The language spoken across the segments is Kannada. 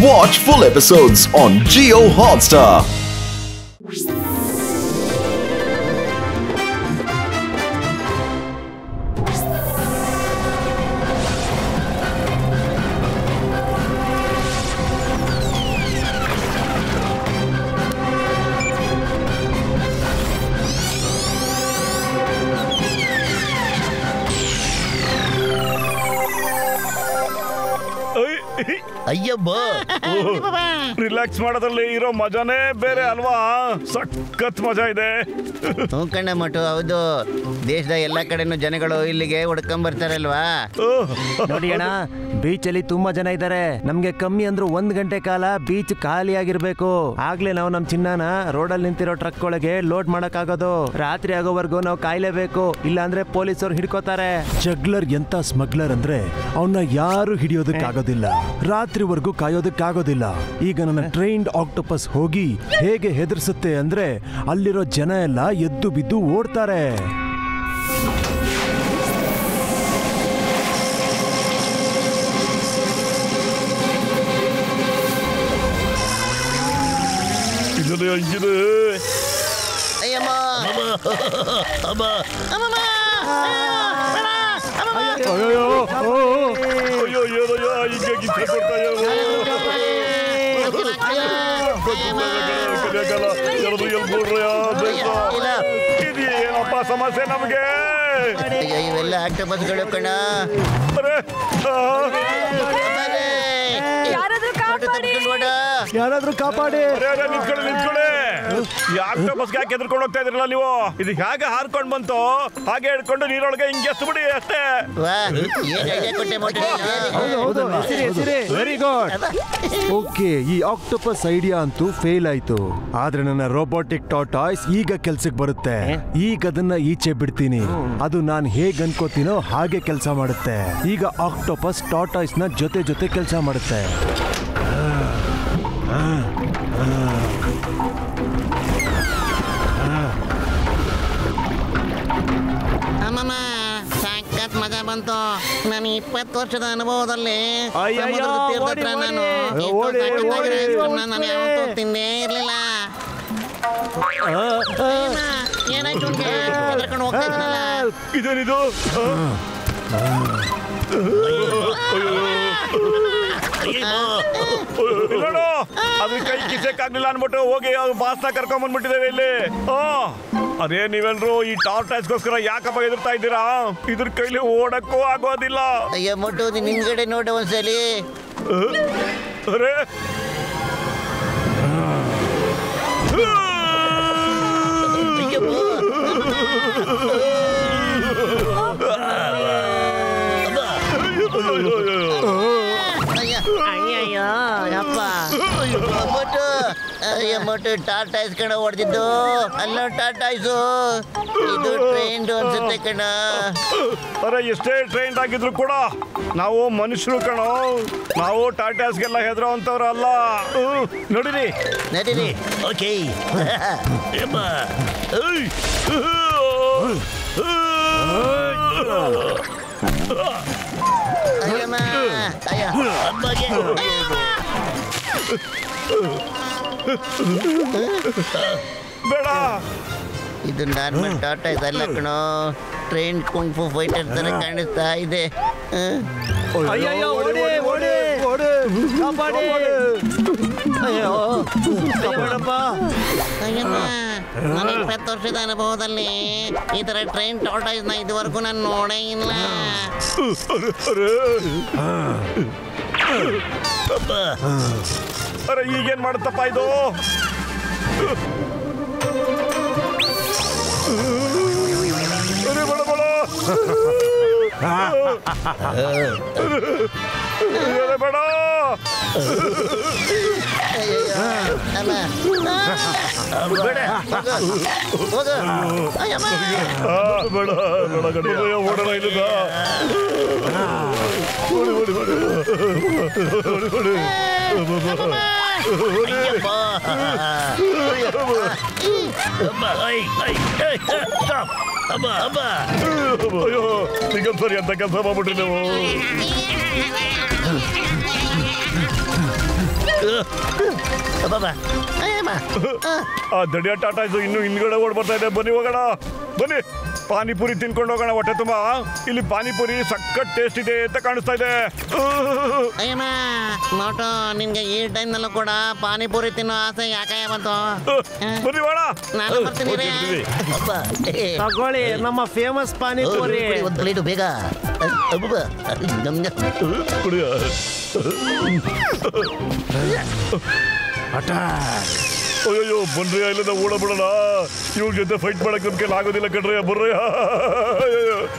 Watch full episodes on Jio Hotstar. ಅಯ್ಯಬ್ಬ ರಿಲ್ಯಾಕ್ಸ್ ಮಾಡೋದ್ರಲ್ಲಿ ಇರೋ ಮಜಾನೇ ಬೇರೆ ಅಲ್ವಾ? ಸಖತ್ ಮಜಾ ಇದೆ. ಕಣ್ಣ ಮಟ್ಟು, ಹೌದು. ದೇಶದ ಎಲ್ಲಾ ಕಡೆನೂ ಜನಗಳು ಇಲ್ಲಿಗೆ ಹುಡ್ಕೊಂಡ್ ಬರ್ತಾರಲ್ವಾ? ನೋಡಿ ಅಣ್ಣ, ಬೀಚ್ ಅಲ್ಲಿ ತುಂಬಾ ಜನ ಇದ್ದಾರೆ. ನಮ್ಗೆ ಕಮ್ಮಿ ಅಂದ್ರೂ 1 ಗಂಟೆ ಕಾಲ ಬೀಚ್ ಖಾಲಿ ಆಗಿರ್ಬೇಕು. ಆಗ್ಲೇ ನಾವು ನಮ್ ಚಿನ್ನನ ರೋಡಲ್ಲಿ ನಿಂತಿರೋ ಟ್ರಕ್ ಒಳಗೆ ಲೋಡ್ ಮಾಡಕ್ ಆಗೋದು. ರಾತ್ರಿ ಆಗೋವರೆಗೂ ನಾವು ಕಾಯ್ಲೇಬೇಕು, ಇಲ್ಲ ಅಂದ್ರೆ ಪೊಲೀಸರು ಹಿಡ್ಕೋತಾರೆ. ಜಗ್ಲರ್ ಎಂತ ಸ್ಮಗ್ಲರ್ ಅಂದ್ರೆ ಅವನ್ನ ಯಾರು ಹಿಡಿಯೋದಕ್ಕಾಗೋದಿಲ್ಲ, ರಾತ್ರಿವರೆಗೂ ಕಾಯೋದಕ್ಕಾಗೋದಿಲ್ಲ. ಈಗ ನನ್ನ ಟ್ರೈನ್ಡ್ ಆಕ್ಟೋಪಸ್ ಹೋಗಿ ಹೇಗೆ ಹೆದರ್ಸುತ್ತೆ ಅಂದ್ರೆ ಅಲ್ಲಿರೋ ಜನ ಎಲ್ಲ ಎದ್ದು ಬಿದ್ದು ಓಡ್ತಾರೆ. ಏನಪ್ಪ ಸಮಸ್ಯೆ ನಮ್ಗೆ? ಇವೆಲ್ಲ ಆಕ್ಟೋಪಸ್ಗಳು ಕಣ. ಯಾರಾದ್ರೂ ಕಾಪಾಡಿ. ನಿಂತ್ಕೊಳ್ಳಿ. ಆಕ್ಟೋಪಸ್ಗೆ ಯಾಕೆ ಎದ್ಕೊಂಡು ಹೋಗ್ತಾ ಇದ್ರಲ್ಲ ನೀವು? ಇದು ಹೇಗೆ ಹಾರ್ಕೊಂಡ್ ಬಂತು ಹಾಗೆ ಹಿಡ್ಕೊಂಡು ನೀರೊಳಗೆ ಹಿಂಗೆ ಎಸ್ಬಿಡಿ ಅಷ್ಟೇ. Very good. ಓಕೆ, ಈ ಆಕ್ಟೋಪಸ್ ಐಡಿಯಾ ಅಂತೂ ಫೇಲ್ ಆಯ್ತು. ಆದ್ರೆ ನನ್ನ ರೋಬೋಟಿಕ್ ಟಾರ್ಟಾಯ್ಸ್ ಈಗ ಕೆಲ್ಸಕ್ಕೆ ಬರುತ್ತೆ. ಈಗ ಅದನ್ನ ಈಚೆ ಬಿಡ್ತೀನಿ, ಅದು ನಾನು ಹೇಗ್ ಅನ್ಕೋತೀನೋ ಹಾಗೆ ಕೆಲಸ ಮಾಡುತ್ತೆ. ಈಗ ಆಕ್ಟೋಪಸ್ ಟಾರ್ಟಾಯ್ಸ್ ನ ಜೊತೆ ಜೊತೆ ಕೆಲಸ ಮಾಡುತ್ತೆ. ಸಾಕತ್ ಮಜಾ ಬಂತು. ನಾನು 20 ವರ್ಷದ ಅನುಭವದಲ್ಲಿ ನಾನು ಯಾವತ್ತೂ ತಿಂದೇ ಇರ್ಲಿಲ್ಲ. ಏನಾಯ್ತು ಹೆದರ್ಕೊಂಡು ಹೋಗ್ತಾ ಇದ್ದೀನಲ್ಲ. ಇದೇನಿದು? ನೋಡು, ಅದು ಕೈ ಕಿಸಕ್ಕಾಗ್ಲಿಲ್ಲ ಅನ್ಬಿಟ್ಟು ಹೋಗಿ ಬಾಸ್ನ ಕರ್ಕೊಂಡ್ ಬಂದ್ಬಿಟ್ಟಿದ್ದೇವೆ ಇಲ್ಲಿ. ಅದೇ ನೀವೆಲ್ರು ಈ ಟಾರ್ಟಾಯ್ಸ್ಗೋಸ್ಕರ ಯಾಕಪ್ಪ ಎದುರ್ತಾ ಇದ್ದೀರಾ? ಇದ್ರ ಕೈಲಿ ಓಡಕ್ಕೂ ಆಗೋದಿಲ್ಲ. ಅಯ್ಯೋ ಮೊಟ್ಟು, ನಿನ್ಗಡೆ ನೋಡ ಒಂದ್ಸಲಿ. ಅರೆ ಮೊಟ್ಟು ಟಾಟಾಯ್ಸ್ ಕಣ ಹೊಡೆದಿದ್ದು. ಅಲ್ಲ ಟಾಟಾಯ್ಸು, ಇದು ಟ್ರೈನ್ ಅನ್ಸುತ್ತೆ ಕಣ. ಅರೆ ಎಷ್ಟೇ ಟ್ರೈನ್ ಆಗಿದ್ರು ಕೂಡ ನಾವು ಮನುಷ್ಯರು ಕಣೋ. ನಾವು ಟಾಟಾಸ್ಗೆಲ್ಲ ಹೆದರೋ ಅಂತವ್ರು ಅಲ್ಲ. ನೋಡಿರಿ ನಡೀರಿ. ಓಕೆ. ಅಯ್ಯಮ್ಮ, ಬೇಡ. ಇದು ನಾರ್ಮಲ್ ಟಾಟಾಯ್ಸ್ ಅಲ್ಲ ಕಣೋ, ಟ್ರೈನ್ ಕುಂಫು ಫೈಟರ್ ತರ ಕಾಣಿಸ್ತಾ ಇದೆ. ನನ್ನ 20 ವರ್ಷದ ಅನುಭವದಲ್ಲಿ ಈ ತರ ಟ್ರೈನ್ ಟಾಟಾಯ್ಸ್ ನ ಇದುವರೆಗೂ ನಾನು ನೋಡೇ ಇಲ್ಲ. ಅರೆ ಈಗೇನ್ ಮಾಡುತ್ತಪ್ಪ ಇದು? ಅರೆ ಬೇಡ ಬೇಡ. ಅರೆ ಬೇಡ. ಬೇಡ ಬೇಡ ಓಡೋಣ ಇಲ್ಲ. ಓಡಿ ಓಡಿ ಓಡಿ ಓಡಿ ಓಡಿ. ಅಯ್ಯೋ ನಿಗಮ್ ಸರಿ ಅಂತ ಕೆಲಸ ಮಾಡ್ಬಿಟ್ರಿ ನೀವು. ಆ ದಡಿಯ ಟಾಟಾ ಇದು ಇನ್ನು ಹಿಂದ್ಗಡೆ ಓಡ್ ಬರ್ತಾ ಇದೆ. ಬನ್ನಿ ಹೋಗೋಣ, ಬನ್ನಿ ಪಾನಿಪುರಿ ತಿನ್ಕೊಂಡು ಹೋಗೋಣ. ಹೊಟ್ಟೆ ತುಂಬಾ ಇಲ್ಲಿ ಪಾನಿಪುರಿ ಸಖತ್ ಟೇಸ್ಟ್ ಇದೆ ಅಂತ ಕಾಣಿಸ್ತಾ ಇದೆ. ಅಯ್ಯಮ್ಮ ನೋಟು, ನಿನ್ಗೆ ಈ ಟೈಮ್ನಲ್ಲೂ ಕೂಡ ಪಾನಿಪುರಿ ತಿನ್ನೋ ಆಸೆ ಯಾಕಯ್ಯ ಬಂತು? ಬನ್ನಿ ಬೇಡ, ನಾನು ಬರ್ತೀನಿ ರೀ. ತಗೊಳ್ಳಿ ನಮ್ಮ ಫೇಮಸ್ ಪಾನಿಪುರಿ. ಒಂದು ಪ್ಲೇಟು ಬೇಗ. ಕುಡಿಯ ಅಯ್ಯೋ ಬನ್ರಿ, ಇಲ್ಲದ ಓಡಬಿಡೋಣ. ಇವ್ರ ಜೊತೆ ಫೈಟ್ ಮಾಡಕ್ ನಮ್ ಕೈಲಿ ಆಗೋದಿಲ್ಲ ಕಣ್ರಿ. ಬರ್ರಿ.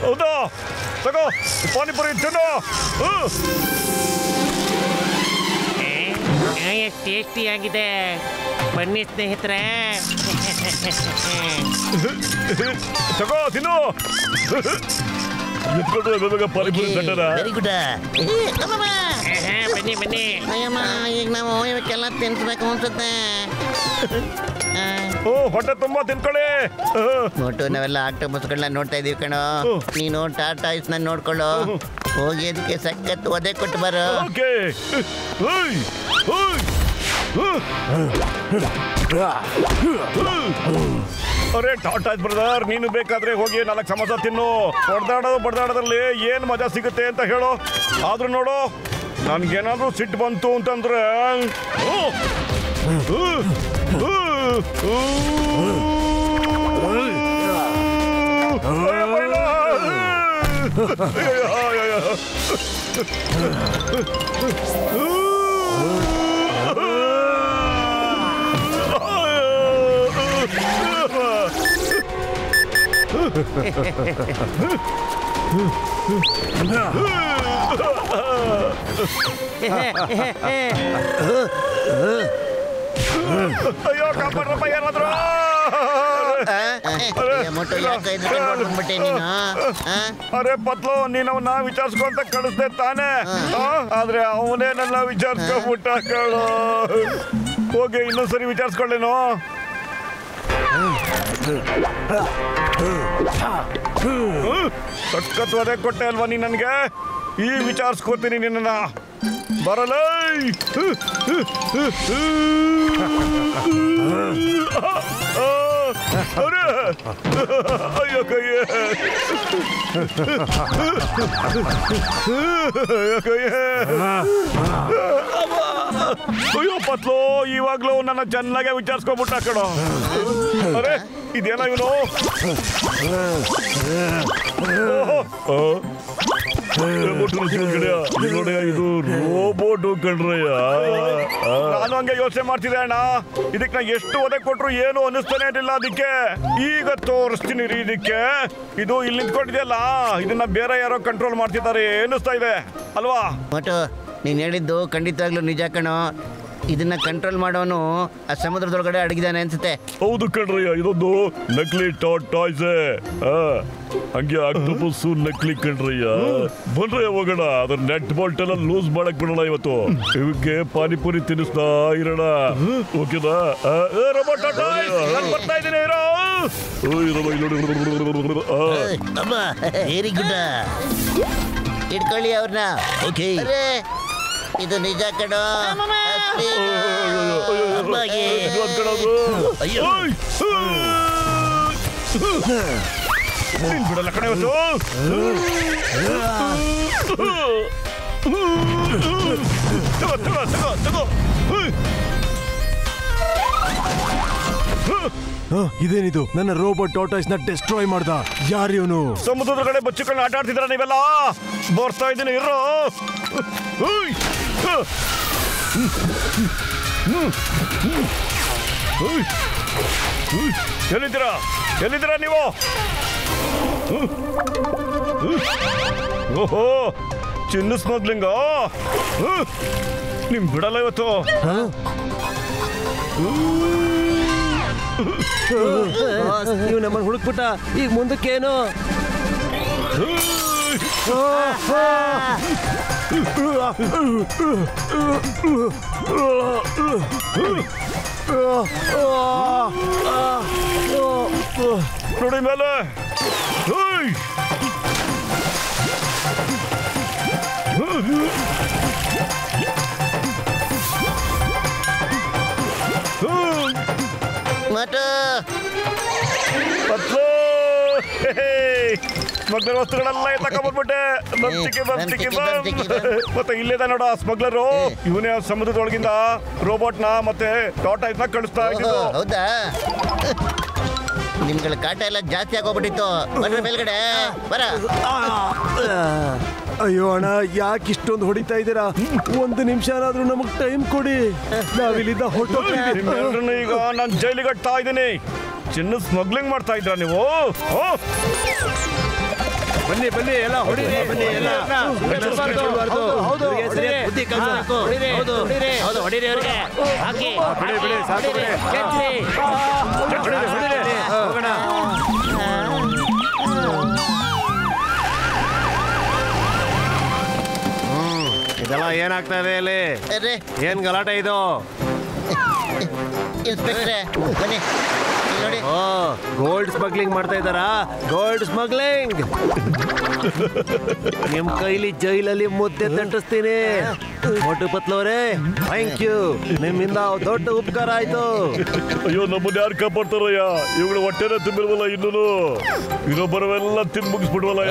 ಹೌದಾ, ತಗೋ ಪಾನಿಪುರಿ ತಿನ್ನು. ಟೇಸ್ಟಿ ಆಗಿದೆ, ಬನ್ನಿ ಸ್ನೇಹಿತರೆ. ತಗೋ ತಿನ್ನು. ಎತ್ಕೊಂಡ್ರೆ ಪಾನಿಪುರಿ ತಂಡನ. Very good. ಬನ್ನಿ ಬನ್ನಿ. ಅಯ್ಯಮ್ಮ, ಈಗ ನಾವು ಇವಕ್ಕೆಲ್ಲ ತಿನ್ಸ್ಬೇಕು ಅನ್ಸುತ್ತೆ. ಓ, ಹೊಟ್ಟೆ ತುಂಬಾ ತಿನ್ಕೊಳ್ಳಿ. ನೋಟು, ನಾವೆಲ್ಲ ಆಕ್ಟೋಪಸ್ಗಳನ್ನ ನೋಡ್ತಾ ಇದೀವಿ ಕಣೋ. ನೀನು ಟಾಟಾ ಐಸ್ನ ನೋಡ್ಕೊಳ್ಳೋ. ಹೋಗಿ ಅದಕ್ಕೆ ಸಖತ್ ಒದೆ ಕೊಟ್ಟು ಬರೋ. ಓಕೆ. ಅರೆ ಟಾಟಾ ಬ್ರದರ್, ನೀನು ಬೇಕಾದ್ರೆ ಹೋಗಿ 4 ಸಮೋಸ ತಿನ್ನು. ಬಡ್ದಾಡೋದ್ರಲ್ಲಿ ಏನ್ ಮಜಾ ಸಿಗುತ್ತೆ ಅಂತ ಹೇಳು. ಆದ್ರೂ ನೋಡು, ನನ್ಗೇನಾದ್ರೂ ಸಿಟ್ಟು ಬಂತು ಅಂತಂದ್ರೆ ಅಯ್ಯೋ ಕಾಪಾಡ್ರಪ್ಪ ಯಾರಾದ್ರೂ. ಮೊಟ್ಟು ಯಾಕೆ ಬಂದ್ಬಿಟ್ಟೆ ನೀನು? ಅರೆ ಪತ್ಲು, ನೀನ್ ಅವನ್ನ ವಿಚಾರಿಸ್ಕೊಂತ ಕಳಿಸ್ದೆ ತಾನೆ. ಆದ್ರೆ ಅವನೇ ನನ್ನ ವಿಚಾರಿಸ್ಕೊಂಡ್ಬಿಟ್ಟ ಕಳು. ಹೋಗಿ ಇನ್ನೊಂದ್ಸರಿ ವಿಚಾರಿಸ್ಕೊಳ್ಳೇನು? ಸಖತ್ವಾದೆ ಕೊಟ್ಟೆ ಅಲ್ವಾ ನೀ ನನ್ಗೆ? ಈ ವಿಚಾರಿಸ್ಕೋತೀನಿ ನಿನ್ನ. ಬರಲ್ಲ. ಅಯ್ಯೋ ಕೈಯೇ, ಅಯ್ಯೋ ಪತ್ಲು, ಇವಾಗ್ಲೂ ನನ್ನ ಚೆನ್ನಾಗೆ ವಿಚಾರಿಸ್ಕೊಂಡ್ಬಿಟ್ಟ ಕಣೋ. ಅರೆ ಇದೇನ ಇವನು? ಇದು ರೋಬೋಟ್ ಕಣ್ರಯ್ಯ. ನಾನು ಹಂಗೆ ಯೋಚನೆ ಮಾಡ್ತಿದ್ದೆ ಅಣ್ಣ. ಇದಕ್ಕೆ ನಾ ಎಷ್ಟು ಒದೆ ಕೊಟ್ರು ಏನು ಅನ್ನಿಸ್ತಾನೆ ಇರಲಿಲ್ಲ. ಅದಕ್ಕೆ ಈಗ ತೋರಿಸ್ತೀನಿ ರೀ. ಇದಕ್ಕೆ ಇದು ಇಲ್ಲಿ ನಿಂತ್ಕೊಂಡಿದೆಯಲ್ಲ, ಇದನ್ನ ಬೇರೆ ಯಾರೋ ಕಂಟ್ರೋಲ್ ಮಾಡ್ತಿದ್ದಾರೆ ಅನ್ನಿಸ್ತಾ ಇದೆ ಅಲ್ವಾ? ಮೊಟ್ಟು, ನೀನು ಹೇಳಿದ್ದು ಖಂಡಿತವಾಗ್ಲೂ ನಿಜ ಕಣೋ. ಇದನ್ನ ಕಂಟ್ರೋಲ್ ಮಾಡೋನು ಆ ಸಮುದ್ರದೊಳಗಡೆ ಅಡಗಿದಾನೆ ಅನ್ಸುತ್ತೆ. ಹೌದು ಕಣ್ರಯ್ಯ, ಇದೊಂದು ನಕಲಿ ಟಾಯ್ಸ್. ಹಂಗೆ ಆಕ್ಟೋಪಸ್ ನಕಲಿ ಕಣ್ರಯ್ಯ. ಬನ್ರಯ್ಯ ಹೋಗೋಣ, ಅದ್ರ ನೆಟ್ ಬಾಲ್ಟ್ ಎಲ್ಲ ಲೂಸ್ ಮಾಡಕ್ ಬಿಡೋಣ ಇವತ್ತು. ಇವಕ್ಕೆ ಪಾನಿಪುರಿ ತಿನ್ನಿಸ್ತಾ ಇರೋಣ. ಓಕೆನಾ? ಬರ್ತಾ ಇದ್ದೀನಿ. Very good. ಇಟ್ಕೊಳ್ಳಿ ಅವ್ರನ್ನ. ಓಕೆ, ಇದು ನಿಜ ಕಣೋ. ಬಿಡಲ್ಲ ಕಣೆ ಇವತ್ತು. ತಗೋ. ಇದೇನಿದು? ನನ್ನ ರೋಬೋಟ್ ಟಾಟಾಯ್ಸ್ ನ ಡಿಸ್ಟ್ರಾಯ್ ಮಾಡ್ದ. ಯಾರಿವನು? ಸಮುದ್ರದ ಕಡೆ ಬಚ್ಚಿಕೊಂಡು ಆಟ ಆಡ್ತಿದ್ರ ನೀವೆಲ್ಲ. ಬರ್ತಾ ಇದ್ದೀನಿ ಇರೋ. ಎಲ್ಲಿದ್ದೀರಾ ನೀವು? ಓಹೋ, ಚಿನ್ನ ಸ್ಮಗ್ಲಿಂಗ. ನಿಮ್ ಬಿಡಲ್ಲ ಇವತ್ತು. ನೀವು ನಮ್ಮನ್ನು ಹುಡುಕ್ಬಿಟ್ಟ. ಈಗ ಮುಂದಕ್ಕೇನು? ನೋಡಿ ಮೇಲೆ. ಪತ್ತು ಸ್ಮಗ್ಲರ್ ವಸ್ತುಗಳೆಲ್ಲ ತಗೊಂಡ್ಬಿಟ್ಟೆ. ಮತ್ತೆ ಇಲ್ಲೇದ ನೋಡ ಸ್ಮಗ್ಲರು. ಇವನೇ ಸಮುದ್ರದೊಳಗಿಂದ ರೋಬೋಟ್ ನ ಮತ್ತೆ ಟಾರ್ಟಾಯ್ಸ್ ನ ಕಳಿಸ್ತಾ ಇದ್ದು. ಹೌದಾ? ನಿಮ್ಗಳ ಕಾಟ ಎಲ್ಲ ಜಾಸ್ತಿ ಆಗೋಗ್ಬಿಟ್ಟಿತ್ತು. ಬರ್ರಿ ಮೇಲ್ಗಡೆ ಬರ. ಅಯ್ಯೋ ಅಣ್ಣ, ಯಾಕೆ ಇಷ್ಟೊಂದು ಹೊಡಿತಾ ಇದ್ದೀರಾ? ಒಂದು ನಿಮಿಷ ಆದ್ರೂ ನಮಗ್ ಟೈಮ್ ಕೊಡಿ, ನಾವಿಲ್ಲಿಂದ ಹೊರಟೋಗ್ತೀವಿ. ಈಗ ನಾನು ಜೈಲಿಗೆ ಕಟ್ತಾ ಇದ್ದೀನಿ. ಚಿನ್ನ ಸ್ಮಗ್ಲಿಂಗ್ ಮಾಡ್ತಾ ಇದ್ರ ನೀವು? ಬನ್ನಿ ಬನ್ನಿ ಎಲ್ಲ ಹೊಡಿರಿ, ಬನ್ನಿ ಎಲ್ಲ ಹೊಡಿರಿ ಅವ್ರಿಗೆ. ಹಾಕಿ ಹೋಗೋಣ. ಇದೆಲ್ಲ ಏನಾಗ್ತಾ ಇದೆ ಇಲ್ಲಿ? ಏನ್ ಗಲಾಟೆ ಇದು? ಇನ್ಸ್ಪೆಕ್ಟ್ರೆ ಬನ್ನಿ ನೋಡಿ. ಗೋಲ್ಡ್ ಸ್ಮಗ್ಲಿಂಗ್ ಮಾಡ್ತಾ ಇದ್ದಾರಾ? ಗೋಲ್ಡ್ ಸ್ಮಗ್ಲಿಂಗ್ ನಿಮ್ ಕೈಲಿ ಜೈಲಲ್ಲಿ ಮುದ್ದೆ ತಟ್ಟಿಸ್ತೀನಿ. ಮೋಟು ಪತ್ಲವ್ರೆ, ಥ್ಯಾಂಕ್ ಯು, ನಿಮ್ಮಿಂದ ದೊಡ್ಡ ಉಪಕಾರ ಆಯ್ತು. ಅಯ್ಯೋ, ನಮ್ಮನ್ನ ಯಾರು ಕಾಪಾಡ್ತಾರಯ್ಯ? ಇವುಗಳು ಹೊಟ್ಟೆನ ತುಂಬಿಲ್ವಲ್ಲ ಇನ್ನೂ. ಇನ್ನೊಬ್ಬರವೆಲ್ಲ ತಿಂದು ಮುಗಿಸ್ಬಿಡ್ವಲ್ಲ.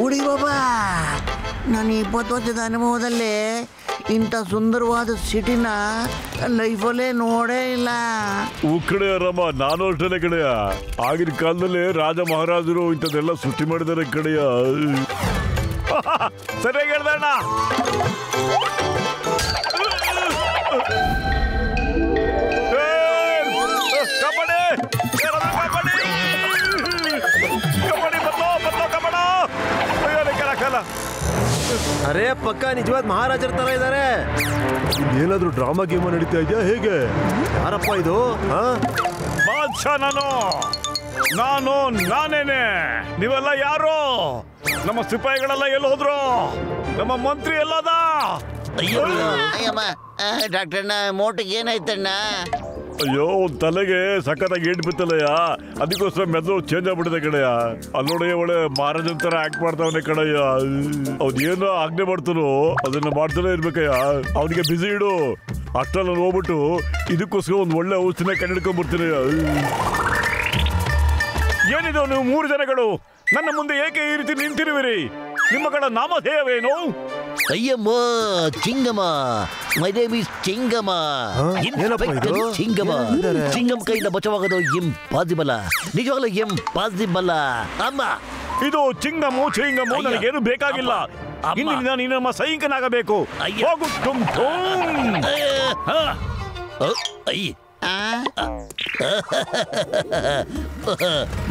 ಉಡಿ ಬಾಬಾ, ನಾನು 20 ವರ್ಷದ ಅನುಭವದಲ್ಲಿ ಇಂಥ ಸುಂದರವಾದ ಸಿಟಿನ ಲೈಫಲ್ಲೇ ನೋಡೇ ಇಲ್ಲ. ಕಡೆಯ ರಾಮ, ನಾನು ಅಷ್ಟೇ ಕಡೆಯ. ಆಗಿನ ಕಾಲದಲ್ಲಿ ರಾಜ ಮಹಾರಾಜರು ಇಂಥದ್ದೆಲ್ಲ ಸೃಷ್ಟಿ ಮಾಡಿದಾರೆ ಕಡೆಯ. ಸರಿಯಾಗಿ ಹೇಳ್ದಣ್ಣ. ಕಬಡ್ಡಿ ಕಬಡ್ಡಿ ಬತ್ತೋ ಕಬಡ. ಅರೇ ಪಕ್ಕ ನಿಜವಾದ ಮಹಾರಾಜರ ತರ ಇದ್ದಾರೆ. ಏನಾದ್ರೂ ಡ್ರಾಮಾ ಗೇಮ್ ನಡೀತಾ ಇದೆಯಾ ಹೇಗೆ? ಯಾರಪ್ಪ ಇದು? ಬಾದ್ಶಾ ನಾನೇನೆ. ನೀವೆಲ್ಲ ಯಾರು? ನಮ್ಮ ಸಿಪಾಯಿಗಳೆಲ್ಲ ಎಲ್ಲಿ ಹೋದ್ರು? ನಮ್ಮ ಮಂತ್ರಿ ಎಲ್ಲದ? ಅಯ್ಯಮ್ಮ, ಡಾಕ್ಟರ್ನ ಮೋಟಿಗೆ ಏನಾಯ್ತಣ್ಣ? ಅಯ್ಯೋ, ತಲೆಗೆ ಸಖತ್ತಾಗಿ ಏಟ್ ಬಿತ್ತಲ್ಲಯ್ಯ. ಅದಕ್ಕೋಸ್ಕರ ಮೆದು ಚೇಂಜ್ ಆಗ್ಬಿಟ್ಟಿದೆ ಕಡೆಯ. ಅಲ್ಲಿ ನೋಡಿ, ಒಳ್ಳೆ ಮಹಾರಾಜನ್ ತರ ಆಕ್ಟ್ ಮಾಡ್ತಾವನೆ ಕಡೆಯ. ಅವ್ನು ಏನೋ ಆಜ್ಞೆ ಮಾಡ್ತಾನೋ ಅದನ್ನ ಮಾಡ್ತಾನೆ ಇರ್ಬೇಕಯ್ಯ. ಅವನಿಗೆ ಬಿಸಿ ಇಡು. ಅಷ್ಟೆಲ್ಲ ಹೋಗ್ಬಿಟ್ಟು ಇದಕ್ಕೋಸ್ಕರ ಒಂದು ಒಳ್ಳೆ ಔಷಧಿನ ಕಂಡಿಡ್ಕೊಂಡ್ ಬರ್ತೀನಿ. ಏನಿದು ನೀವು 3 ಜನಗಳು ನನ್ನ ಮುಂದೆ ಏಕೆ ಈ ರೀತಿ ನಿಂತಿರುವಿರಿ? ನಿಮ್ಮಗಳ ನಾಮಧೇಯವೇನು? ಅಯ್ಯಮ್ಮ, ಚಿಂಗಮ್ಮ. My name is ಚಿಂಗಮ್ಮ. ಚಿಂಗಮ್ಮ. ಚಿಂಗಮ್ ಕೈಯಿಂದ ಬಚಾವಾಗೋದು ಇಂಪಾಸಿಬಲ್. ನಿಜವಾಗ್ಲೂ ಇಂಪಾಸಿಬಲ್ ಅಮ್ಮ. ಇದು ಚಿಂಗಮ್ಮು ನನಗೇನು ಬೇಕಾಗಿಲ್ಲ. ಇಂದಿನಿಂದ ನೀನು ನಮ್ಮ ಸೈನಿಕನಾಗಬೇಕು. ಹೋಗು ತುಮ್ ತುಮ್.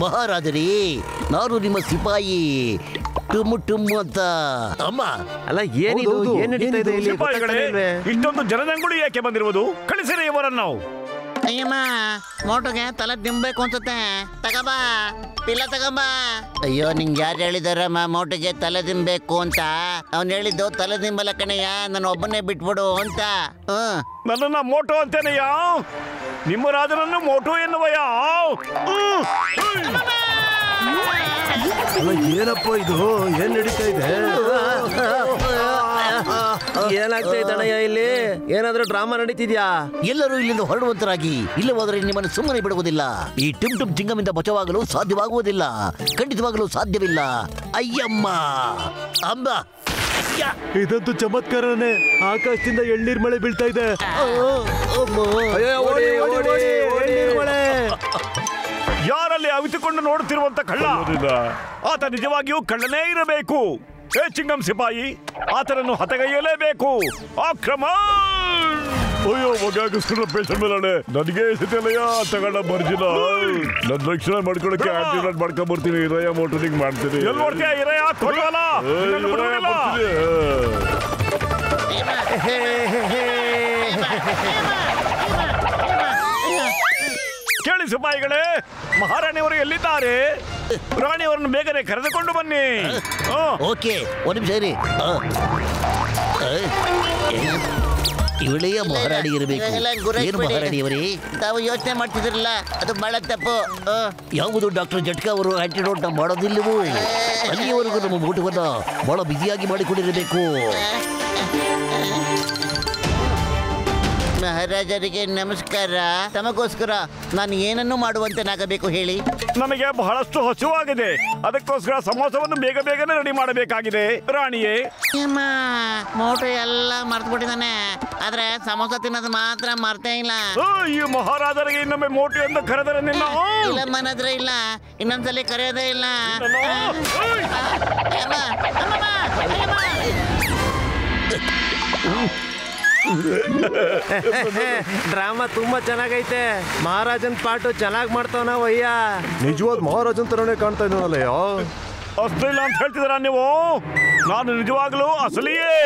ಮಹಾರಾಜರೇ, ನಾನು ನಿಮ್ಮ ಸಿಪಾಯಿ ಟುಮ್ಮು ಅಂತ. ಅಮ್ಮ, ಅಲ್ಲ ಏನಿದು? ಏನ್ ನಡೀತಾ ಇದೆ ಇಲ್ಲಿ? ಇಷ್ಟೊಂದು ಜನಜಂಗುಳಿ ಯಾಕೆ ಬಂದಿರುವುದು? ಕಳಿಸಿರಿ ಇವರನ್ನು ನಾವು. ಅಯ್ಯಮ್ಮ, ಮೋಟೋಗೆ ತಲೆ ತಿನ್ಬೇಕು ಅನ್ಸುತ್ತೆ. ತಗಬಾ, ಪಿಲ್ಲ ತಗಬಾ. ಅಯ್ಯೋ, ನಿಂಗೆ ಯಾರು ಹೇಳಿದಾರಮ್ಮ ಮೋಟೋಗೆ ತಲೆ ತಿನ್ಬೇಕು ಅಂತ? ಅವ್ನು ಹೇಳಿದ್ದು ತಲೆ ತಿಂಬಲ್ಲ ಕಣಯ್ಯ, ನಾನು ಒಬ್ಬನೇ ಬಿಟ್ಬಿಡು ಅಂತ. ನನ್ನನ್ನ ಮೋಟೋ ಅಂತೇನಯ್ಯ? ನಿಮ್ಮ ರಾಜನನ್ನು ಮೋಟೋ ಎನ್ನುವಯ್ಯ? ಏನಪ್ಪ ಇದು? ಏನ್ ನಡೀತಾ ಇದೆ? ಏನಾಗ್ತಾ ಇದ್ದಣಯ್ಯ ಇಲ್ಲಿ? ಏನಾದ್ರೂ ಡ್ರಾಮಾ ನಡೀತಿದ್ಯಾ? ಎಲ್ಲರೂ ಇಲ್ಲಿಂದ ಹೊರಡುವಂತರಾಗಿ. ಇಲ್ಲ ಹೋದರೆ ನಿಮ್ಮನ್ನು ಸುಮ್ಮನೆ ಬಿಡುವುದಿಲ್ಲ. ಈ ಟುಮ್ ಚಿಂಗಮಿಂದ ಬಚಾವಾಗಲು ಸಾಧ್ಯವಾಗುವುದಿಲ್ಲ. ಖಂಡಿತವಾಗಲೂ ಸಾಧ್ಯವಿಲ್ಲ. ಅಯ್ಯಮ್ಮ, ಅಂಬ. ಇದಂತೂ ಚಮತ್ಕಾರನೇ. ಆಕಾಶದಿಂದ ಎಳ್ನೀರ್ ಮಳೆ ಬೀಳ್ತಾ ಇದೆ. ಯಾರಲ್ಲಿ ಅವಿತುಕೊಂಡು ನೋಡುತ್ತಿರುವಂತ ಕಳ್ಳ? ಆತ ನಿಜವಾಗಿಯೂ ಕಳ್ಳನೇ ಇರಬೇಕು. ಚಿಂಗಂ ಸಿಪಾಯಿ, ಆತನನ್ನು ಹತಗೈಯಲೇಬೇಕು. ಆಕ್ರಮ! ಅಯ್ಯೋ, ಮಗಾಗಿಸ್ಕೊಂಡ್ರ ಪೇಷಂಟ್ ಮೇಲೆ ನನಗೆ ಎಸಿತಲ್ಲಯ್ಯ ತಗೊಂಡ ಬರ್ಜಿನ. ನನ್ನ ರಕ್ಷಣೆ ಮಾಡ್ಕೊಳಕ್ಕೆ ಆಕ್ಸಿಡೆಂಟ್ ಮಾಡ್ಕೊಂಡ್ ಬರ್ತೀನಿ. ಇರಯ್ಯ ಮೋಟರಿಂಗ್ ಮಾಡ್ತೀನಿ. ಎಲ್ಲಿ ನೋಡ್ತೀಯ? ಇರಯ್ಯ ಕೊಡವಲ್ಲ. ಕೇಳಿ ಸಿಪಾಯಿಗಳೇ, ಮಹಾರಾಣಿಯವರು ಎಲ್ಲಿದ್ದಾರೆ? ರಾಣಿಯವರನ್ನು ಬೇಗನೆ ಕರೆದುಕೊಂಡು ಬನ್ನಿ. ಓಕೆ, ಒಂದು ನಿಮಿಷ ಇರಿ. ಇವಳೆಯ ಮಹಾರಾಣಿ ಇರಬೇಕು. ಏನು ಮಹಾರಾಣಿಯವರೇ? ತಾವು ಯೋಚನೆ ಮಾಡ್ತಿದ್ರಲ್ಲ, ಅದು ಬಹಳ ತಪ್ಪು. ಯಾವುದು ಡಾಕ್ಟರ್ ಜಟ್ಕಾ ಅವರು ಆಂಟಿಡೋಟ್ ಮಾಡೋದಿಲ್ಲವೋ ಅಲ್ಲಿಯವರೆಗೂ ನಮ್ಮ ಊಟವನ್ನ ಬಹಳ ಬಿಸಿಯಾಗಿ ಮಾಡಿಕೊಂಡಿರಬೇಕು. ಮಹಾರಾಜರಿಗೆ ನಮಸ್ಕಾರ. ತಮಗೋಸ್ಕರ ನಾನು ಏನನ್ನು ಮಾಡುವಂತನಾಗಬೇಕು ಹೇಳಿ? ನಮಗೆ ಬಹಳಷ್ಟು ಹಸುವಾಗಿದೆ, ಅದಕ್ಕೋಸ್ಕರ ಸಮೋಸವನ್ನು ಬೇಗ ಬೇಗನೆ ರೆಡಿ ಮಾಡಬೇಕಾಗಿದೆ ರಾಣಿಯೇ. ಮೋಟು ಎಲ್ಲ ಮರ್ತು ಬಿಟ್ಟಿದ್ದಾನೆ, ಆದ್ರೆ ಸಮೋಸ ತಿನ್ನೋದು ಮಾತ್ರ ಮರ್ತೇ ಇಲ್ಲ. ಈ ಮಹಾರಾಜರಿಗೆ ಇನ್ನೊಮ್ಮೆ ಮೋಟು ಎಂದು ಕರೆದರೆ ನಿನ್ನ ಇಲ್ಲ ಮನದ್ರೆ ಇಲ್ಲ, ಇನ್ನೊಂದ್ಸಲಿ ಕರೆಯೋದೇ ಇಲ್ಲ. ಡ್ರಾಮಾ ತುಂಬಾ ಚೆನ್ನಾಗೈತೆ. ಮಹಾರಾಜನ್ ಪಾಟು ಚೆನ್ನಾಗಿ ಮಾಡ್ತಾವನವಯ್ಯ. ನಿಜವಾದ ಮಹಾರಾಜನ್ ತರನೇ ಕಾಣ್ತಾ ಇದ್ದಾನಲ್ಲಯ್ಯ. ಅಸಲಿಲ್ಲ ಅಂತ ಹೇಳ್ತಿದ್ದೀರ ನೀವು? ನಾನು ನಿಜವಾಗ್ಲೂ ಅಸಲಿಯೇ,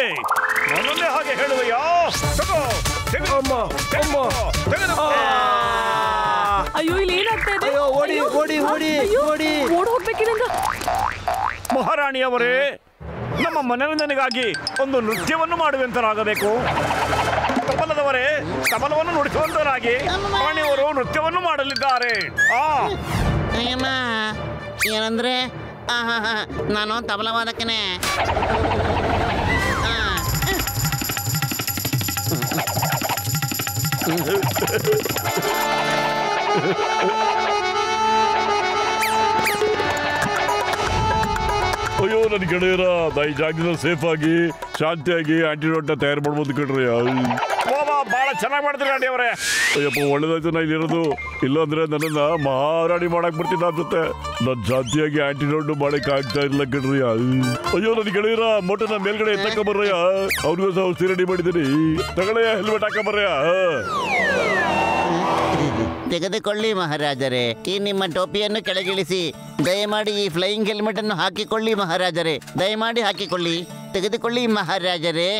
ನನ್ನನ್ನೇ ಹಾಗೆ ಹೇಳುವಯ್ಯ. ಅಯ್ಯೋ ಇಲ್ಲಿ ಏನಾಗ್ತಾ ಇದೆ? ಓಡಿ ಓಡಿ ಓಡಿ ಓಡಿ ಓಡ್ ಹೋಗ್ಬೇಕಿದಂಗ. ಮಹಾರಾಣಿಯವರೇ, ನಮ್ಮ ಮನರಂಜನೆಗಾಗಿ ಒಂದು ನೃತ್ಯವನ್ನು ಮಾಡುವಂತರಾಗಬೇಕು. ತಬಲದವರೇ, ತಬಲವನ್ನು ನುಡಿಸುವಂತರಾಗಿ ರಾಣಿಯವರು ನೃತ್ಯವನ್ನು ಮಾಡಲಿದ್ದಾರೆ. ಏನಂದ್ರೆ ನಾನು ತಬಲವಾದಕ್ಕೇನೆ. ಅಯ್ಯೋ ನನ್ನ ಗೆಳೆಯರ, ಈ ಜಾಗದಲ್ಲಿ ಸೇಫ್ ಆಗಿ ಶಾಂತಿಯಾಗಿ ಆಂಟಿಡೋಟ್ನ ತಯಾರು ಮಾಡ್ಬೋದು ಕಣ್ರಿ. ಬಹಳ ಚೆನ್ನಾಗಿ ಮಾಡ್ತೀರಿ ರಾಣಿಯವರೇ. ಅಯ್ಯಪ್ಪ ಒಳ್ಳೇದಾಯ್ತು ನಾ ಇಲ್ಲಿರೋದು, ಇಲ್ಲಾಂದ್ರೆ ನನ್ನನ್ನ ಮಹಾರಾಣಿ ಮಾಡಕ್ ಬಿಡ್ತಿದ್ದ ಅನ್ಸುತ್ತೆ. ನಾನು ಶಾಂತಿಯಾಗಿ ಆಂಟಿಡೋಟ್ ಮಾಡಕ್ ಆಗ್ತಾ ಇಲ್ಲ ಕಣ್ರಿ. ಅಯ್ಯೋ ನನ್ನ ಗೆಳೆಯರ, ಮೊಟ್ಟನ ಮೇಲ್ಗಡೆ ಎತ್ತಕ್ಕ ಬರ್ರಯ್ಯ, ಅವ್ರಿಗೂ ಸಹ ಔಷಧಿ ರೆಡಿ ಮಾಡಿದ್ದೀನಿ. ತಗೊಳ್ಳೆಯ, ಹೆಲ್ಮೆಟ್ ಹಾಕ ಬರ್ರಯ್ಯ. ತೆಗೆದುಕೊಳ್ಳಿ ಮಹಾರಾಜರೇ, ಈ ನಿಮ್ಮ ಟೋಪಿಯನ್ನು ಕೆಳಗಿಳಿಸಿ. ದಯಮಾಡಿ ಈ ಫ್ಲೈಯಿಂಗ್ ಹೆಲ್ಮೆಟ್ ಅನ್ನು ಹಾಕಿಕೊಳ್ಳಿ ಮಹಾರಾಜರೇ, ದಯಮಾಡಿ ಹಾಕಿಕೊಳ್ಳಿ. ತೆಗೆದುಕೊಳ್ಳಿ ಮಹಾರಾಜರೇ.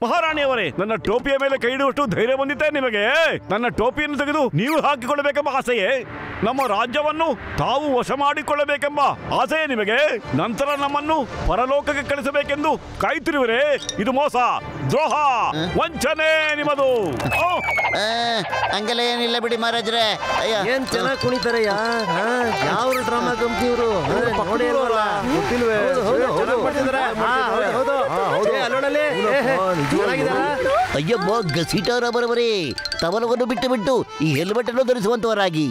ಮಹಾರಾಣಿಯವರೇ, ನನ್ನ ಟೋಪಿಯ ಮೇಲೆ ಕೈ ಇಡುವಷ್ಟು ಧೈರ್ಯ ಬಂದಿತ್ತೆ ನಿಮಗೆ? ನನ್ನ ಟೋಪಿಯನ್ನು ತೆಗೆದು ನೀವು ಹಾಕಿಕೊಳ್ಳಬೇಕೆಂಬ ಆಸೆಯೇ? ನಮ್ಮ ರಾಜ್ಯವನ್ನು ತಾವು ವಶ ಮಾಡಿಕೊಳ್ಳಬೇಕೆಂಬ ಆಸೆಯೇ ನಿಮಗೆ? ನಂತರ ನಮ್ಮನ್ನು ಪರಲೋಕಕ್ಕೆ ಕಳಿಸಬೇಕೆಂದು ಕಾಯ್ತಿರುವರೇ? ಇದು ಮೋಸ, ದ್ರೋಹ, ವಂಚನೆ ನಿಮ್ಮದು. ಹಂಗೆಲ್ಲ ಏನಿಲ್ಲ ಬಿಡಿ ಮಹಾರಾಜರೇ. ಅಯ್ಯೋ, ಏನ್ ಚೆನ್ನಾಗಿ ಕುಣಿತಾರಯ್ಯ. ಯಾವ ಡ್ರಾಮಾ ಕಂಪ್ನಿಯವರು ನೋಡಿ ಅಲ್ವಲ್ಲ, ಗೊತ್ತಿಲ್ವೇ? ಅಯ್ಯಬ್ಬ ಗಸೀಟಾರ ಬರಬರೇ, ತಬಲವನ್ನು ಬಿಟ್ಟು ಬಿಟ್ಟು ಈ ಹೆಲ್ಮೆಟ್ ಅನ್ನು ಧರಿಸುವಂತವರಾಗಿ.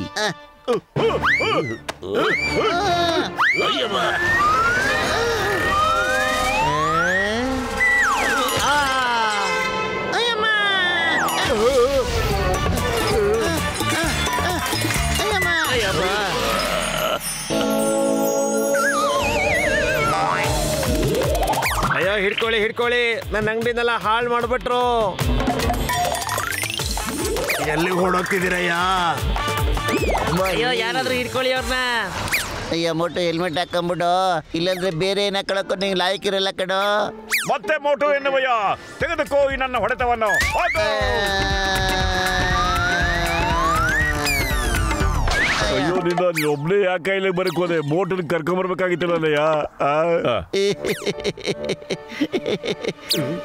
ಅಯ್ಯೋ ಹಿಡ್ಕೊಳ್ಳಿ ಹಿಡ್ಕೊಳ್ಳಿ, ನನ್ನ ಅಂಗಡಿನೆಲ್ಲ ಹಾಳು ಮಾಡ್ಬಿಟ್ರು. ಎಲ್ಲಿ ಓಡೋಗ್ತಿದ್ದೀರಯ್ಯ? ಅಯ್ಯೋ ಯಾರಾದ್ರೂ ಹಿಡ್ಕೊಳ್ಳಿ ಅವ್ರನ್ನ. ಅಯ್ಯ ಮೋಟು ಹೆಲ್ಮೆಟ್ ಹಾಕೊಂಬಿಡು, ಇಲ್ಲಾಂದ್ರೆ ಬೇರೆ ಏನ ಕಳ್ಕೊಂಡು ನಿಂಗೆ ಲಾಯಕ್ಕಿರಲ್ಲ ಕಣೋ. ಮತ್ತೆ ಮೋಟು ಎನ್ನುವಯ್ಯ, ತೆಗೆದುಕೋ ಈ ನನ್ನ ಹೊಡೆತವನ್ನು. ಅಯ್ಯೋ ನಿನ್ನ ಒಬ್ನೇ ಯಾಕೆ ಇಲ್ಲಿ ಬರಕೋದೆ? ಮೋಟರ್ ಕರ್ಕೊಂಬರ್ಬೇಕಾಗಿತ್ತಲ್ಲಯ್ಯ.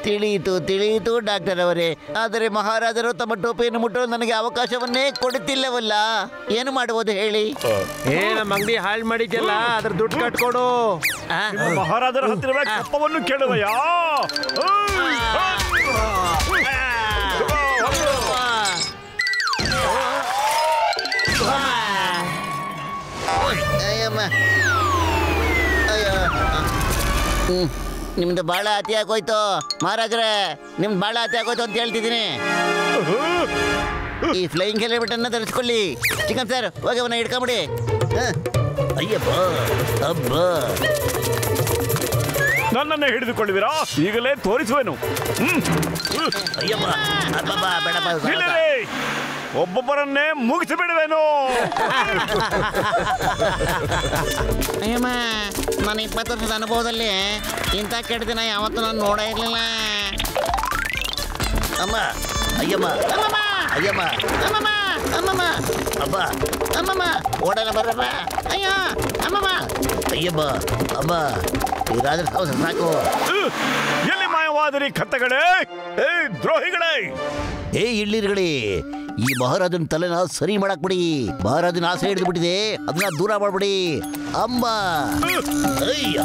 ತಿಳಿಯಿತು ತಿಳಿಯಿತು ಡಾಕ್ಟರ್ ಅವರೇ, ಆದರೆ ಮಹಾರಾಜರು ತಮ್ಮ ಟೋಪಿಯನ್ನು ಮುಟ್ಟಲು ನನಗೆ ಅವಕಾಶವನ್ನೇ ಕೊಡುತ್ತಿಲ್ಲವಲ್ಲ, ಏನು ಮಾಡುವುದು ಹೇಳಿ? ನಮ್ಮ ಅಂಗಡಿ ಹಾಳು ಮಾಡಿದ್ಯಲ್ಲ, ಅದ್ರ ದುಡ್ಡು ಕಟ್ಕೊಡು. ಮಹಾರಾಜರ ಹತ್ತಿರ ಕಪ್ಪವನ್ನು ಕೇಳುವಯ್ಯ. ನಿಮ್ದು ಬಹಳ ಅತಿ ಆಗೋಯ್ತು ಮಹಾರಾಜರೇ, ನಿಮ್ದು ಬಹಳ ಅತಿ ಆಗೋಯ್ತು ಅಂತ ಹೇಳ್ತಿದ್ದೀನಿ. ಈ ಫ್ಲೈಯಿಂಗ್ ಹೆಲ್ಮೆಟ್ ಅನ್ನ ಧರಿಸ್ಕೊಳ್ಳಿ. ಚಿಕನ್ ಸರ್, ಹೋಗಿ ಅವನ್ನ ಹಿಡ್ಕೊಂಬಿಡಿ. ಅಯ್ಯಪ್ಪ ಅಬ್ಬ, ನನ್ನನ್ನೇ ಹಿಡಿದುಕೊಳ್ಳುವಿರಾ? ಈಗಲೇ ತೋರಿಸುವೆನು. ಅಯ್ಯಪ್ಪ ಅಬ್ಬಬ್ಬ, ಬೇಡಪ್ಪ. ಒಬ್ಬೊಬ್ಬರನ್ನೇ ಮುಗಿಸಿ ಬಿಡುವೆನು. ಅಯ್ಯಮ್ಮ, ನನ್ನ 20 ವರ್ಷದ ಅನುಭವದಲ್ಲಿ ಇಂಥ ಕೆಟ್ಟ ದಿನ ಯಾವತ್ತೂ ನಾನು ನೋಡೇ ಇರಲಿಲ್ಲ. ಅಮ್ಮ, ಅಯ್ಯಮ್ಮ, ಅಮ್ಮಮ್ಮ, ಅಯ್ಯಮ್ಮ, ಅಮ್ಮಮ್ಮ, ಅಮ್ಮಮ್ಮ, ಅಬ್ಬ, ಅಮ್ಮಮ್ಮ, ಓಡಲ್ಲ ಬರ್ರಪ್ಪ. ಅಯ್ಯ, ಅಮ್ಮಮ್ಮ, ಅಯ್ಯಮ್ಮ, ಅಮ್ಮ, ಇವರಾದ್ರೆ ಸಾಕು. ಎಲ್ಲಿ ಮಾಯ ಏನವಾದ್ರಿ ಕತ್ತಗಳೇ, ಏ ದ್ರೋಹಿಗಳೇ! ಏ ಇಳ್ಳಿರ್ಗಳೇ, ಈ ಮಹಾರಾಜನ ತಲೆನ ಸರಿ ಮಾಡಕ್ ಬಿಡಿ. ಮಹಾರಾಜನ ಆಸೆ ಹಿಡಿದು ಬಿಟ್ಟಿದೆ, ಅದನ್ನ ದೂರ ಮಾಡ್ಬಿಡಿ. ಅಂಬ ಅಯ್ಯ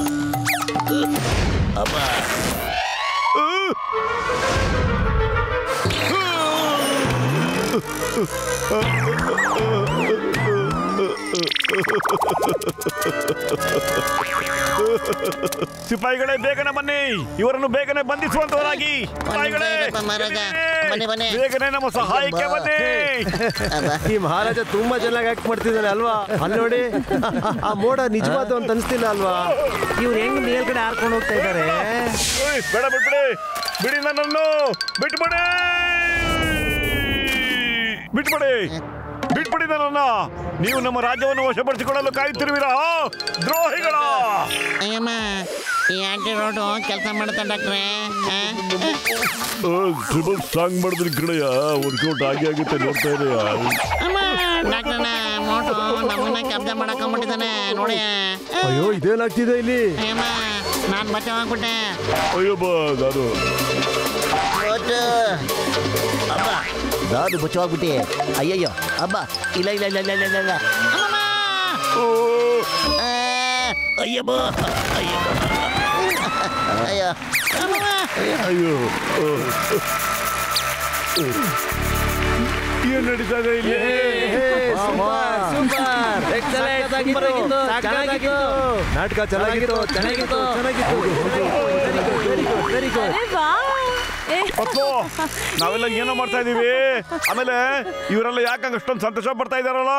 ಅಮ್ಮ ಸಿಪಾಯಿಗಳೇ, ಬೇಗನೆ ಬನ್ನಿ, ಇವರನ್ನು ಬೇಗನೆ ಬಂಧಿಸುವಂತವರಾಗಿ. ಸಿಪಾಯಿಗಳೇ, ಮಹಾರಾಜ, ಬನ್ನಿ. ಬೇಗನೆ ನಮ್ಮ ಸಹಾಯಕ್ಕೆ ಬನ್ನಿ. ಈ ಮಹಾರಾಜ ತುಂಬಾ ಚೆನ್ನಾಗಿ ಆಕ್ಟ್ ಮಾಡ್ತಿದ್ದಾನೆ ಅಲ್ವಾ? ಅಲ್ಲಿ ನೋಡಿ, ಆ ಮೋಡ ನಿಜವಾದ ಅಂತ ಅನಿಸ್ತಿಲ್ಲ ಅಲ್ವಾ? ಇವ್ರು ಹೆಂಗ್ ಮೇಲ್ಗಡೆ ಹಾರ್ಕೊಂಡು ಹೋಗ್ತಾ ಇದ್ದಾರೆ. ಬೇಡ, ಬಿಡಿ ನನ್ನನ್ನು, ಬಿಟ್ಬಿಡಿ ನನ್ನನ್ನ. ನೀವು ನಮ್ಮ ರಾಜ್ಯವನ್ನು ವಶಪಡಿಸಿಕೊಳ್ಳಲು ಕಾಯುತ್ತಿರುವಿರಾ ದ್ರೋಹಿಗಳ? ಅಯ್ಯಮ್ಮ, ಈ ಆಂಟಿ ರೋಡು ಕೆಲಸ ಮಾಡ್ತಾ ಡಾಕ್ಟ್ರೆ. ಟ್ರಿಬಲ್ ಸಾಂಗ್ ಮಾಡಿದ್ರಿ ಕಡೆಯ ವರ್ಕೌಟ್ ಆಗುತ್ತೆ, ನೋಡ್ತಾ ಇದೆಯಾ? ಅಮ್ಮ ಡಾಕ್ಟ್ರಣ್ಣ, ಮೋಟು ನಮ್ಮನ್ನ ಕಬ್ಜ ಮಾಡಕೊಂಡ್ಬಿಟ್ಟಿದ್ದಾನೆ ನೋಡಿ. ಅಯ್ಯೋ, ಇದೇನಾಗ್ತಿದೆ ಇಲ್ಲಿ? ಅಯ್ಯಮ್ಮ, ನಾನು ಬಚಾವಾಗ್ಬಿಟ್ಟೆ. ಅಯ್ಯಬ್ಬ, ಅಬ್ಬ, ನಾನು ಬಚಾವಾಗ್ಬಿಟ್ಟೆ. ಅಯ್ಯಯ್ಯೋ ಅಬ್ಬ, ಇಲ್ಲ. ಅಯ್ಯಬ್ಬ, ಅಯ್ಯೋ ಅಯ್ಯೋ, ಏನ್ ನಡೀತಾ ಇದೆ ಇಲ್ಲಿ? ನಾಟಕ ಚೆನ್ನಾಗಿತ್ತು. ಮತ್ತು ನಾವೆಲ್ಲ ಏನೋ ಮಾಡ್ತಾ ಇದೀವಿ. ಆಮೇಲೆ ಇವರೆಲ್ಲ ಯಾಕಂಗ ಅಷ್ಟೊಂದು ಸಂತೋಷ ಪಡ್ತಾ ಇದಾರಲ್ಲ?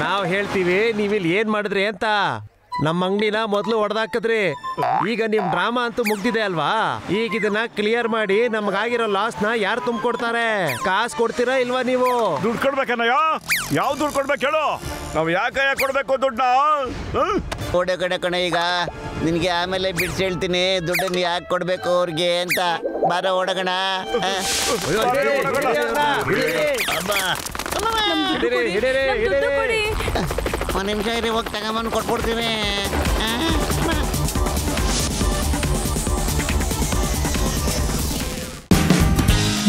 ನಾವು ಹೇಳ್ತೀವಿ, ನೀವಿಲ್ಲಿ ಏನ್ ಮಾಡಿದ್ರಿ ಅಂತ. ನಮ್ಮ ಅಂಗಡಿನ ಮೊದಲು ಹೊಡೆದಾಕಿದ್ರಿ, ಈಗ ನಿಮ್ ಡ್ರಾಮಾ ಅಂತೂ ಮುಗ್ದಿದೆ ಅಲ್ವಾ? ಈಗ ಇದನ್ನ ಕ್ಲಿಯರ್ ಮಾಡಿ ನಮ್ಗಾಗಿರೋ ಲಾಸ್ ನ ಯಾರು ತುಂಬಿಕೊಡ್ತಾರೆ? ಕಾಸು ಕೊಡ್ತೀರಾ ಇಲ್ವಾ ನೀವು? ದುಡ್ಡು ಕೊಡ್ಬೇಕನ್ನಯ್ಯ? ಯಾವ ದುಡ್ಡು ಕೊಡ್ಬೇಕು ಹೇಳು? ನಾವು ಯಾಕೆ ಕೊಡ್ಬೇಕು ದುಡ್ಡನ್ನ? ಓಡೆ ಕಡೆ ಈಗ ನಿನ್ಗೆ ಆಮೇಲೆ ಬಿಡ್ಸಿ ಹೇಳ್ತೀನಿ ದುಡ್ಡನ್ನು ಯಾಕೆ ಕೊಡ್ಬೇಕು ಅವ್ರಿಗೆ ಅಂತ. ಬಾರ ಓಡಗಣ. ಒಂದು ನಿಮಿಷ ಇರಿ, ಹೋಗಿ ತಗೊಂಬಂದು ಕೊಟ್ಬಿಡ್ತೀನಿ.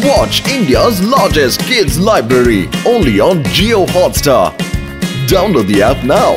Watch India's largest kids library only on Jio Hotstar. Download the app now.